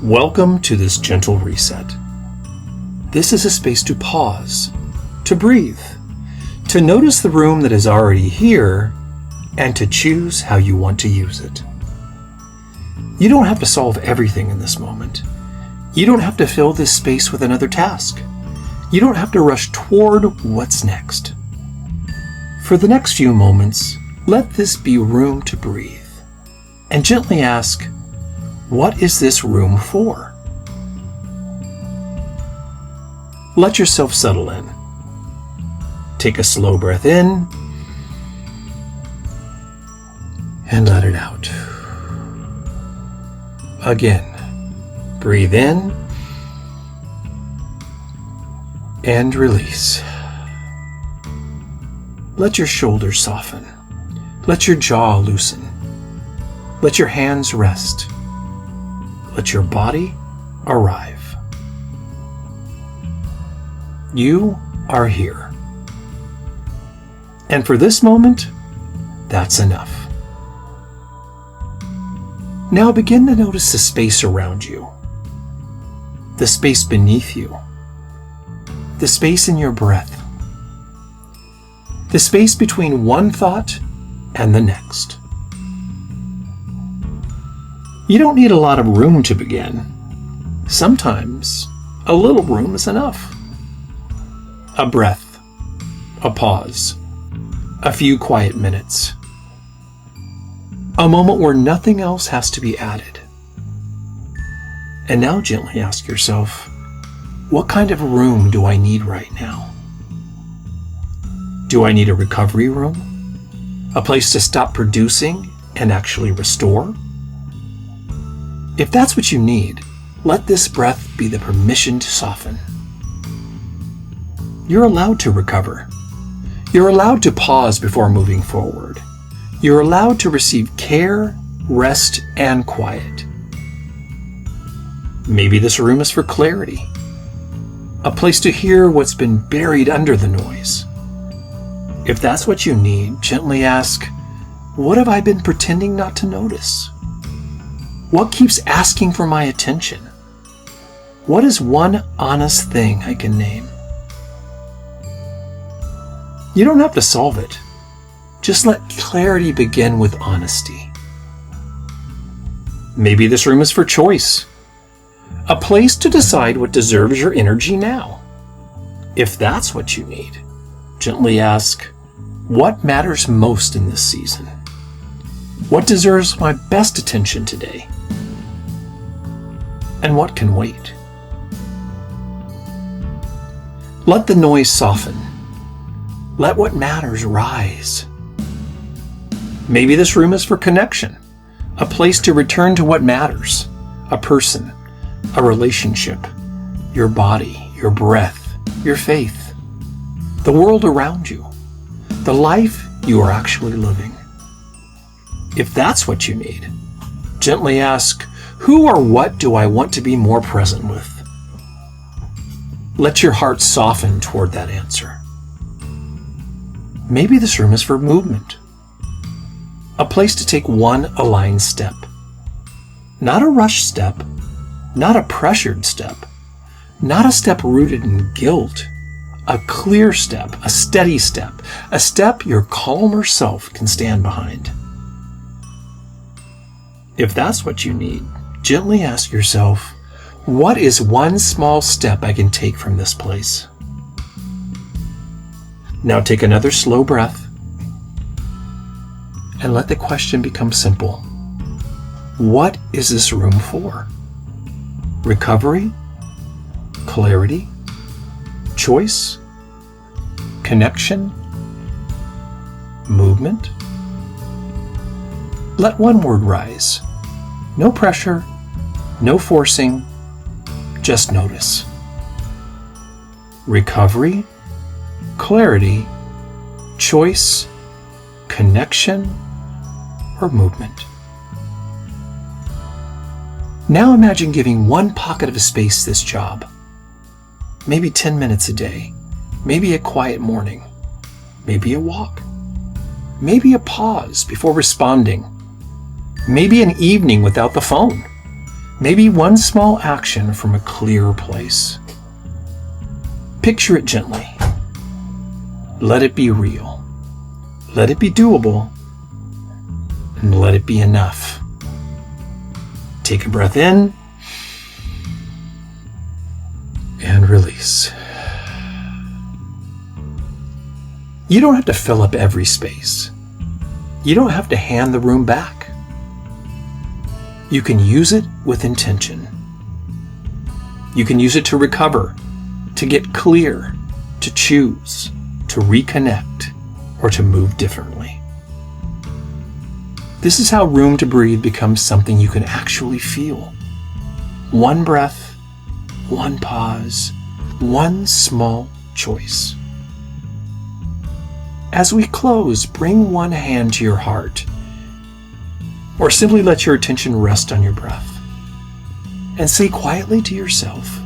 Welcome to this gentle reset. This is a space to pause, to breathe, to notice the room that is already here, and to choose how you want to use it. You don't have to solve everything in this moment. You don't have to fill this space with another task. You don't have to rush toward what's next. For the next few moments, let this be room to breathe, and gently ask, what is this room for? Let yourself settle in. Take a slow breath in and let it out. Again, breathe in and release. Let your shoulders soften. Let your jaw loosen. Let your hands rest. Let your body arrive. You are here. And for this moment, that's enough. Now begin to notice the space around you, the space beneath you, the space in your breath, the space between one thought and the next. You don't need a lot of room to begin. Sometimes a little room is enough. A breath, a pause, a few quiet minutes. A moment where nothing else has to be added. And now gently ask yourself, what kind of room do I need right now? Do I need a recovery room? A place to stop producing and actually restore? If that's what you need, let this breath be the permission to soften. You're allowed to recover. You're allowed to pause before moving forward. You're allowed to receive care, rest, and quiet. Maybe this room is for clarity, a place to hear what's been buried under the noise. If that's what you need, gently ask, what have I been pretending not to notice? What keeps asking for my attention? What is one honest thing I can name? You don't have to solve it. Just let clarity begin with honesty. Maybe this room is for choice, a place to decide what deserves your energy now. If that's what you need, gently ask, what matters most in this season? What deserves my best attention today? And what can wait? Let the noise soften. Let what matters rise. Maybe this room is for connection, a place to return to what matters, a person, a relationship, your body, your breath, your faith, the world around you, the life you are actually living. If that's what you need, gently ask, who or what do I want to be more present with? Let your heart soften toward that answer. Maybe this room is for movement, a place to take one aligned step. Not a rushed step, not a pressured step, not a step rooted in guilt, a clear step, a steady step, a step your calmer self can stand behind. If that's what you need, gently ask yourself, what is one small step I can take from this place? Now take another slow breath and let the question become simple. What is this room for? Recovery? Clarity? Choice? Connection? Movement? Let one word rise. No pressure, no forcing, just notice. Recovery, clarity, choice, connection, or movement. Now imagine giving one pocket of space this job. Maybe 10 minutes a day, maybe a quiet morning, maybe a walk, maybe a pause before responding, maybe an evening without the phone, Maybe one small action from a clearer place. Picture it gently. Let it be real. Let it be doable. And let it be enough. Take a breath in and release. You don't have to fill up every space. You don't have to hand the room back. You can use it with intention. You can use it to recover, to get clear, to choose, to reconnect, or to move differently. This is how room to breathe becomes something you can actually feel. One breath, one pause, one small choice. As we close, bring one hand to your heart, or simply let your attention rest on your breath, and say quietly to yourself,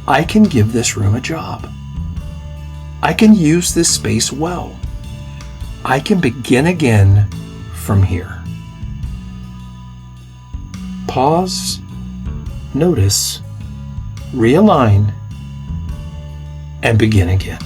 I can give this room a job. I can use this space well. I can begin again from here. Pause, notice, realign, and begin again.